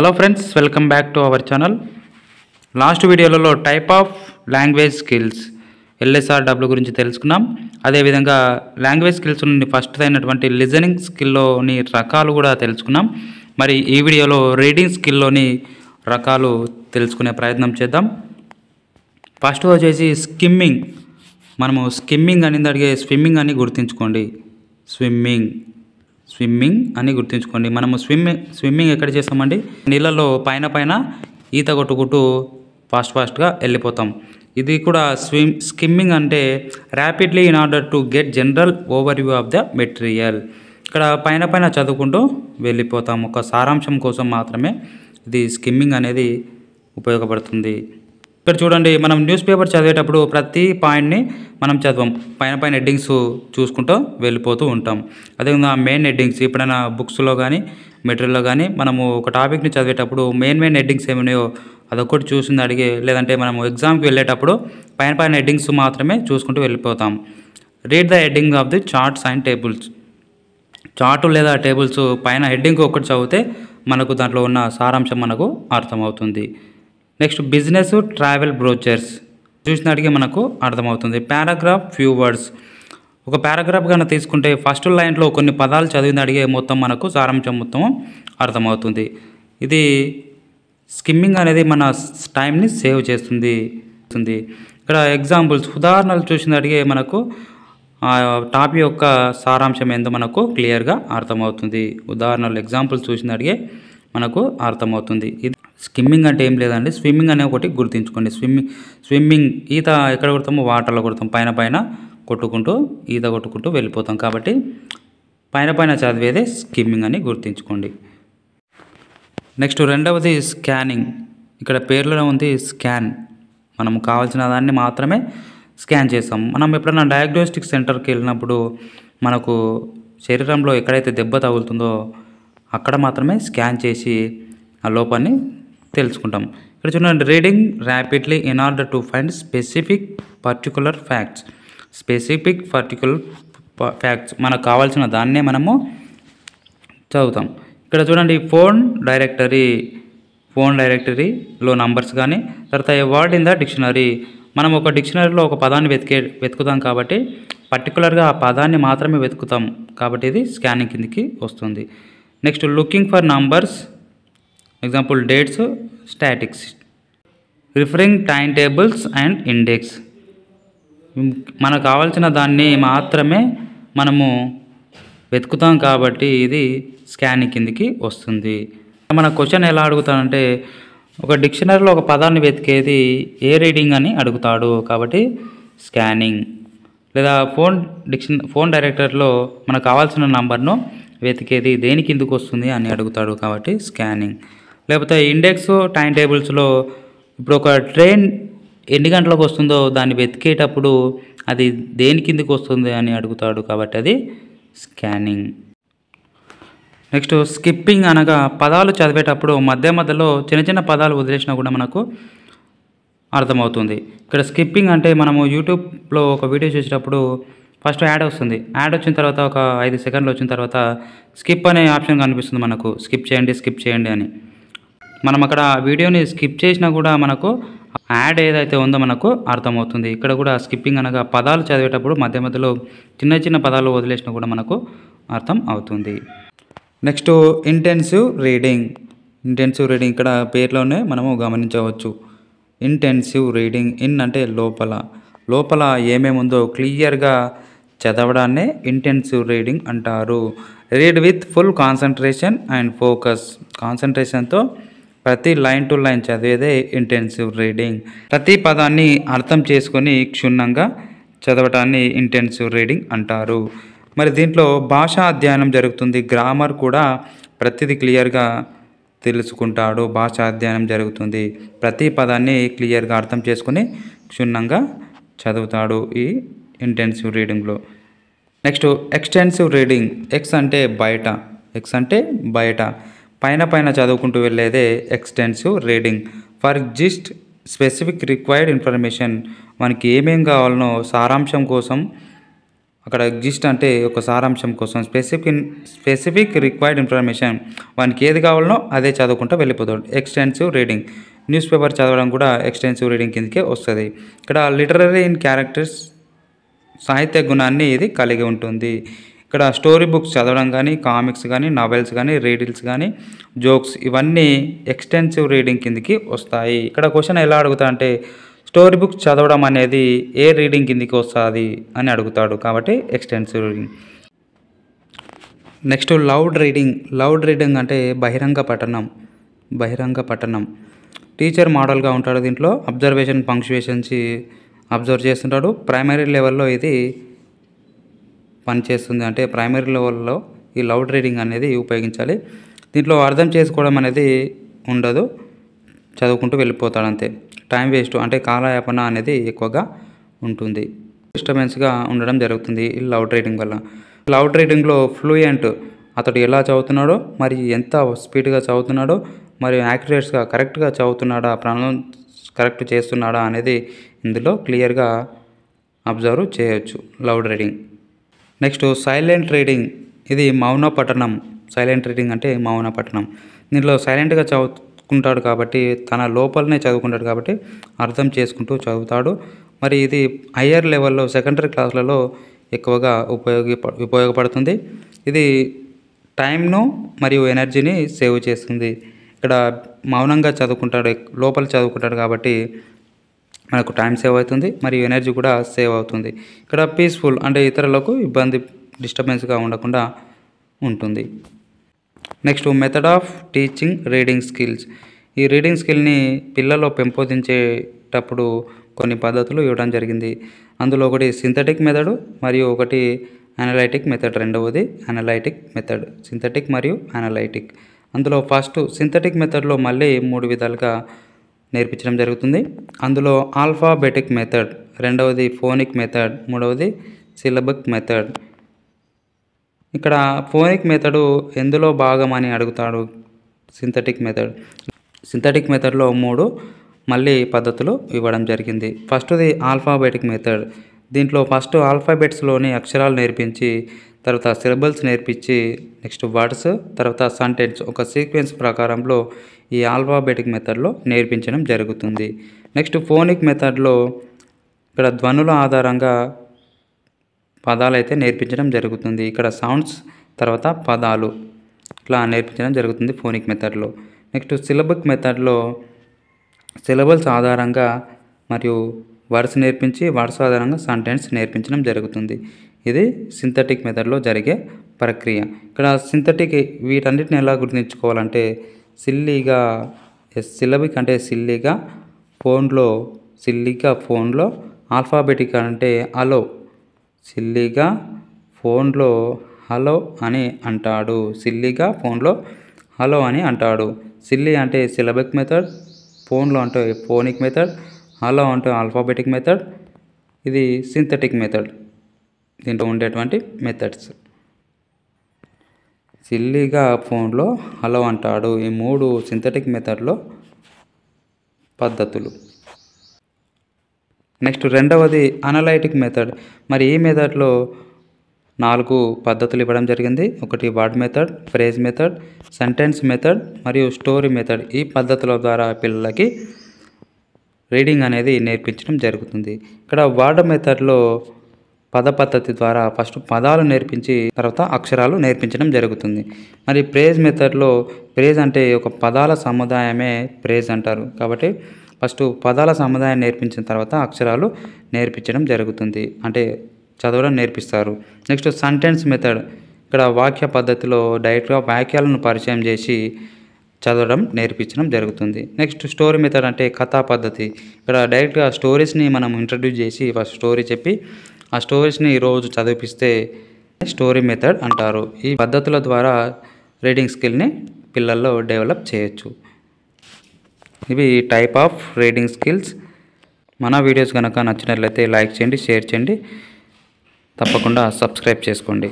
Hello friends, welcome back to our channel. Last వీడియోలలో type of language skills LSRW గురించి తెలుసుకున్నాం. అదేవిధంగా language skills నుండి ఫస్ట్ అయినటువంటి లిజనింగ్ స్కిల్లోని రకాలు కూడా తెలుసుకున్నాం. మరి ఈ వీడియోలో రీడింగ్ స్కిల్లోని రకాలు తెలుసుకునే ప్రయత్నం చేద్దాం. ఫస్ట్ వచ్చేసి స్కిమ్మింగ్. మనము స్కిమ్మింగ్ అనేది అడిగే స్విమ్మింగ్ అని గుర్తుంచుకోండి. స్విమ్మింగ్ అని గుర్తుంచుకోండి. మనము స్విమ్మింగ్ ఎక్కడ చేస్తామండి? నీళ్ళలో పైన ఈత కొట్టుకుంటూ ఫాస్ట్గా వెళ్ళిపోతాం. ఇది కూడా స్కిమ్మింగ్ అంటే rapidly in order to get general over view of the material. ఇక్కడ పైన చదువుకుంటూ వెళ్ళిపోతాం. ఒక సారాంశం కోసం మాత్రమే ఇది స్కిమ్మింగ్ అనేది ఉపయోగపడుతుంది. ఇక్కడ చూడండి, మనం న్యూస్ పేపర్ చదివేటప్పుడు ప్రతి పాయింట్ని మనం చదవం. పైన హెడ్డింగ్స్ చూసుకుంటూ వెళ్ళిపోతూ ఉంటాం. అదేవిధంగా మెయిన్ హెడ్డింగ్స్ ఎప్పుడైనా బుక్స్లో కానీ మెటీరియల్లో కానీ మనము ఒక టాపిక్ని చదివేటప్పుడు మెయిన్ హెడ్డింగ్స్ ఏమున్నాయో అదొకటి చూసింది అడిగే, లేదంటే మనము ఎగ్జామ్కి వెళ్ళేటప్పుడు పైన హెడ్డింగ్స్ మాత్రమే చూసుకుంటూ వెళ్ళిపోతాం. Read the heading of the charts and tables. Chart లేదా టేబుల్స్ పైన హెడ్డింగ్ ఒకటి చదివితే మనకు దాంట్లో ఉన్న సారాంశం మనకు అర్థమవుతుంది. నెక్స్ట్ బిజినెస్ ట్రావెల్ బ్రోచర్స్ చూసినట్టుగా మనకు అర్థమవుతుంది. Paragraph few words. ఒక పారాగ్రాఫ్ కన్నా తీసుకుంటే ఫస్ట్ లైన్లో కొన్ని పదాలు చదివిన అడిగే మొత్తం మనకు సారాంశం మొత్తం అర్థమవుతుంది. ఇది స్కిమ్మింగ్ అనేది మన టైంని సేవ్ చేస్తుంది. ఇక్కడ ఎగ్జాంపుల్స్ ఉదాహరణలు చూసిన అడిగే మనకు టాపిక్ యొక్క సారాంశం ఏందో మనకు క్లియర్గా అర్థమవుతుంది. ఉదాహరణలు ఎగ్జాంపుల్స్ చూసిన అడిగే మనకు అర్థమవుతుంది. ఇది స్కిమ్మింగ్ అంటే ఏం లేదండి, స్విమ్మింగ్ అనే ఒకటి గుర్తుంచుకోండి. స్విమ్మింగ్ ఈత ఎక్కడ కొడతామో వాటర్లో కొడతాం. పైన కొట్టుకుంటూ ఈత కొట్టుకుంటూ వెళ్ళిపోతాం. కాబట్టి పైన చదివేదే స్కిమ్మింగ్ అని గుర్తుంచుకోండి. నెక్స్ట్ రెండవది స్కానింగ్. ఇక్కడ పేర్లోనే ఉంది స్కాన్. మనము కావాల్సిన దాన్ని మాత్రమే స్కాన్ చేస్తాం. మనం ఎప్పుడైనా డయాగ్నోస్టిక్ సెంటర్కి వెళ్ళినప్పుడు మనకు శరీరంలో ఎక్కడైతే దెబ్బ తగులుతుందో అక్కడ మాత్రమే స్కాన్ చేసి ఆ లోపాన్ని తెలుసుకుంటాం. ఇక్కడ చూడండి, reading rapidly in order to find specific particular facts. మనకు కావాల్సిన దాన్నే మనము చదువుతాం. ఇక్కడ చూడండి, ఫోన్ డైరెక్టరీలో నంబర్స్ కానీ, తర్వాత ఏ వర్డ్ ఇన్ ద డిక్షనరీ. మనం ఒక డిక్షనరీలో ఒక పదాన్ని వెతుకుతాం కాబట్టి పర్టికులర్గా ఆ పదాన్ని మాత్రమే వెతుకుతాం. కాబట్టి ఇది స్కానింగ్ కిందికి వస్తుంది. Next looking for numbers, example dates, statics. Referring time tables and index. మనకు కావాల్సిన దాన్ని మాత్రమే మనము వెతుకుతాం కాబట్టి ఇది స్కానింగ్ కిందికి వస్తుంది. మన క్వశ్చన్ ఎలా అడుగుతానంటే, ఒక డిక్షనరీలో ఒక పదాన్ని వెతికేది ఏ రీడింగ్ అని అడుగుతాడు కాబట్టి స్కానింగ్. లేదా ఫోన్ డైరెక్టరీలో మనకు కావాల్సిన నంబర్ను వెతికేది దేని కిందకు వస్తుంది అని అడుగుతాడు కాబట్టి స్కానింగ్. లేకపోతే ఇండెక్స్ టైం టేబుల్స్లో ఇప్పుడు ఒక ట్రైన్ ఎన్ని గంటలకు వస్తుందో దాన్ని వెతికేటప్పుడు అది దేని కిందకు వస్తుంది అని అడుగుతాడు కాబట్టి అది స్కానింగ్. నెక్స్ట్ స్కిప్పింగ్ అనగా పదాలు చదివేటప్పుడు మధ్యలో చిన్న పదాలు వదిలేసినా కూడా మనకు అర్థమవుతుంది. ఇక్కడ స్కిప్పింగ్ అంటే మనము యూట్యూబ్లో ఒక వీడియో చూసేటప్పుడు ఫస్ట్ యాడ్ వస్తుంది. యాడ్ వచ్చిన తర్వాత ఒక 5 సెకండ్లు వచ్చిన తర్వాత స్కిప్ అనే ఆప్షన్ కనిపిస్తుంది మనకు. స్కిప్ చేయండి అని. మనం అక్కడ వీడియోని స్కిప్ చేసినా కూడా మనకు యాడ్ ఏదైతే ఉందో మనకు అర్థమవుతుంది. ఇక్కడ కూడా స్కిప్పింగ్ అనగా పదాలు చదివేటప్పుడు మధ్యలో చిన్న పదాలు వదిలేసినా కూడా మనకు అర్థం అవుతుంది. Next intensive reading. ఇక్కడ పేర్లోనే మనము గమనించవచ్చు. Intensive reading. అంటే లోపల ఏమేమి ఉందో క్లియర్గా చదవడాన్నే ఇంటెన్సివ్ రీడింగ్ అంటారు. Read with full concentration and focus. కాన్సన్ట్రేషన్తో ప్రతి లైన్ టు లైన్ చదివేదే ఇంటెన్సివ్ రీడింగ్. ప్రతి పదాన్ని అర్థం చేసుకొని క్షుణ్ణంగా చదవటాన్ని ఇంటెన్సివ్ రీడింగ్ అంటారు. మరి దీంట్లో భాషా అధ్యయనం జరుగుతుంది. గ్రామర్ కూడా ప్రతిదీ క్లియర్గా తెలుసుకుంటాడు. భాషా అధ్యయనం జరుగుతుంది. ప్రతి పదాన్ని క్లియర్గా అర్థం చేసుకుని క్షుణ్ణంగా చదువుతాడు ఈ ఇంటెన్సివ్ రీడింగ్లో. Next extensive reading. ఎక్స్ అంటే బయట. పైన చదువుకుంటూ వెళ్ళేదే extensive reading. For gist specific required information. మనకి ఏమేం కావాలనో సారాంశం కోసం అక్కడ జిస్ట్ అంటే ఒక సారాంశం కోసం స్పెసిఫిక్ రిక్వైర్డ్ ఇన్ఫర్మేషన్ వానికి ఏది కావాలనో అదే చదువుకుంటూ వెళ్ళిపోతాడు. ఎక్స్టెన్సివ్ రీడింగ్, న్యూస్ పేపర్ చదవడం కూడా ఎక్స్టెన్సివ్ రీడింగ్ కిందకే వస్తుంది. ఇక్కడ లిటరరీ ఇన్ క్యారెక్టర్స్, సాహిత్య గుణాన్ని ఇది కలిగి ఉంటుంది. ఇక్కడ స్టోరీ బుక్స్ చదవడం కానీ, కామిక్స్ కానీ, నావెల్స్ కానీ, రీడిల్స్ కానీ, జోక్స్ ఇవన్నీ ఎక్స్టెన్సివ్ రీడింగ్ కిందకి వస్తాయి. ఇక్కడ క్వశ్చన్ ఎలా అడుగుతా అంటే స్టోరీ బుక్స్ చదవడం అనేది ఏ రీడింగ్ కిందకి వస్తుంది అని అడుగుతాడు, కాబట్టి extensive reading. Next loud reading. Loud reading అంటే బహిరంగ పఠనం. టీచర్ మోడల్గా ఉంటాడు. దీంట్లో అబ్జర్వేషన్, పంక్చుయేషన్స్ అబ్జర్వ్ చేస్తుంటాడు. ప్రైమరీ లెవెల్లో ఇది పనిచేస్తుంది. అంటే ప్రైమరీ లెవెల్లో ఈ లౌడ్ రీడింగ్ అనేది ఉపయోగించాలి. దీంట్లో అర్థం చేసుకోవడం అనేది ఉండదు, చదువుకుంటూ వెళ్ళిపోతాడు అంతే. టైం వేస్ట్ అంటే కాలయాపన అనేది ఎక్కువగా ఉంటుంది. డిస్టర్బెన్స్గా ఉండడం జరుగుతుంది ఈ లౌడ్ రీడింగ్ వల్ల. లౌడ్ రీడింగ్లో ఫ్లూయెంట్, అతడు ఎలా చదువుతున్నాడో, మరి ఎంత స్పీడ్గా చదువుతున్నాడో, మరియు యాక్యురేట్స్గా కరెక్ట్గా చదువుతున్నాడా, ప్రొనౌన్స్ కరెక్ట్ చేస్తున్నాడా అనేది ఇందులో క్లియర్గా అబ్జర్వ్ చేయొచ్చు loud reading. Next silent reading. ఇది మౌన పఠనం. సైలెంట్ రీడింగ్ అంటే మౌన పఠనం. దీంట్లో సైలెంట్గా చదువుకుంటాడు కాబట్టి, తన లోపలనే చదువుకుంటాడు కాబట్టి అర్థం చేసుకుంటూ చదువుతాడు. మరి ఇది హయ్యర్ లెవెల్లో సెకండరీ క్లాసులలో ఎక్కువగా ఉపయోగపడుతుంది. ఇది టైంను మరియు ఎనర్జీని సేవ్ చేస్తుంది. ఇక్కడ మౌనంగా చదువుకుంటాడు, లోపల చదువుకుంటాడు కాబట్టి మనకు టైం సేవ్ అవుతుంది, మరియు ఎనర్జీ కూడా సేవ్ అవుతుంది. ఇక్కడ పీస్ఫుల్ అంటే ఇతరులకు ఇబ్బంది, డిస్టర్బెన్స్గా ఉండకుండా ఉంటుంది. Next method of teaching reading skills. ఈ రీడింగ్ స్కిల్ని పిల్లల్లో పెంపొందించేటప్పుడు కొన్ని పద్ధతులు ఇవ్వడం జరిగింది. అందులో ఒకటి సింథటిక్ మెథడ్ మరియు ఒకటి అనలైటిక్ మెథడ్. రెండవది అనలైటిక్ మెథడ్, సింథటిక్ మరియు అనలైటిక్. అందులో ఫస్ట్ సింథటిక్ మెథడ్లో మళ్ళీ 3 విధాలుగా నేర్పించడం జరుగుతుంది. అందులో ఆల్ఫాబెటిక్ మెథడ్, రెండవది ఫోనిక్ మెథడ్, మూడవది సిలబిక్ మెథడ్. ఇక్కడ ఫోనిక్ మెథడు ఎందులో భాగం అని అడుగుతాడు. సింథటిక్ మెథడ్లో 3 మళ్ళీ పద్ధతులు ఇవ్వడం జరిగింది. ఫస్ట్ది ఆల్ఫాబెటిక్ మెథడ్. దీంట్లో ఫస్ట్ ఆల్ఫాబెట్స్లోని అక్షరాలు నేర్పించి, తర్వాత సిలబల్స్ నేర్పించి, నెక్స్ట్ వర్డ్స్, తర్వాత సెంటెన్స్ ఒక సీక్వెన్స్ ప్రకారంలో ఈ ఆల్ఫాబెటిక్ మెథడ్లో నేర్పించడం జరుగుతుంది. నెక్స్ట్ ఫోనిక్ మెథడ్లో ఇక్కడ ధ్వనుల ఆధారంగా పదాలు అయితే నేర్పించడం జరుగుతుంది. ఇక్కడ సౌండ్స్ తర్వాత పదాలు ఇట్లా నేర్పించడం జరుగుతుంది ఫోనిక్ మెథడ్లో. నెక్స్ట్ సిలబిక్ మెథడ్లో సిలబల్స్ ఆధారంగా మరియు వర్డ్స్ నేర్పించి, వర్డ్స్ ఆధారంగా సెంటెన్స్ నేర్పించడం జరుగుతుంది. ఇది సింథటిక్ మెథడ్లో జరిగే ప్రక్రియ. ఇక్కడ సింథటిక్ వీటన్నిటిని ఎలా గుర్తుంచుకోవాలంటే సిల్లీగా, సిలబిక్ అంటే సిల్లీగా, ఫోన్లో, ఆల్ఫాబెటిక్ అంటే అలో, సిల్లీగా ఫోన్లో హలో అని అంటాడు. సిల్లీగా ఫోన్లో హలో అని అంటాడు. సిల్లీ అంటే సిలబిక్ మెథడ్, ఫోన్లో అంటే ఫోనిక్ మెథడ్, హలో అంటే ఆల్ఫాబెటిక్ మెథడ్. ఇది సింథటిక్ మెథడ్. దీంట్లో ఉండేటువంటి మెథడ్స్. సిల్లీగా ఫోన్లో హలో అంటాడు. ఈ 3 సింథటిక్ మెథడ్లో పద్ధతులు. నెక్స్ట్ రెండవది అనలైటిక్ మెథడ్. మరి ఈ మెథడ్లో 4 పద్ధతులు ఇవ్వడం జరిగింది. ఒకటి word method, phrase method, sentence method మరియు స్టోరీ మెథడ్. ఈ పద్ధతుల ద్వారా పిల్లలకి రీడింగ్ అనేది నేర్పించడం జరుగుతుంది. ఇక్కడ వర్డ్ మెథడ్లో పద పద్ధతి ద్వారా ఫస్ట్ పదాలు నేర్పించి తర్వాత అక్షరాలు నేర్పించడం జరుగుతుంది. మరి ప్రేజ్ మెథడ్లో, ప్రేజ్ అంటే ఒక పదాల సముదాయమే ప్రేజ్ అంటారు. కాబట్టి ఫస్ట్ పదాల సముదాయం నేర్పించిన తర్వాత అక్షరాలు నేర్పించడం జరుగుతుంది, అంటే చదవడం నేర్పిస్తారు. Next sentence method. ఇక్కడ వాక్య పద్ధతిలో డైరెక్ట్గా వాక్యాలను పరిచయం చేసి చదవడం నేర్పించడం జరుగుతుంది. నెక్స్ట్ స్టోరీ మెథడ్ అంటే కథా పద్ధతి. ఇక్కడ డైరెక్ట్గా స్టోరీస్ని మనం ఇంట్రడ్యూస్ చేసి ఫస్ట్ స్టోరీ చెప్పి ఆ స్టోరీస్ని రోజు చదివిపిస్తే స్టోరీ మెథడ్ అంటారు. ఈ పద్ధతుల ద్వారా రీడింగ్ స్కిల్ని పిల్లల్లో డెవలప్ చేయొచ్చు. ఇవి టైప్ ఆఫ్ రీడింగ్ స్కిల్స్. మన వీడియోస్ కనుక నచ్చినట్లయితే లైక్ చేయండి, షేర్ చేయండి, తప్పకుండా సబ్స్క్రైబ్ చేసుకోండి.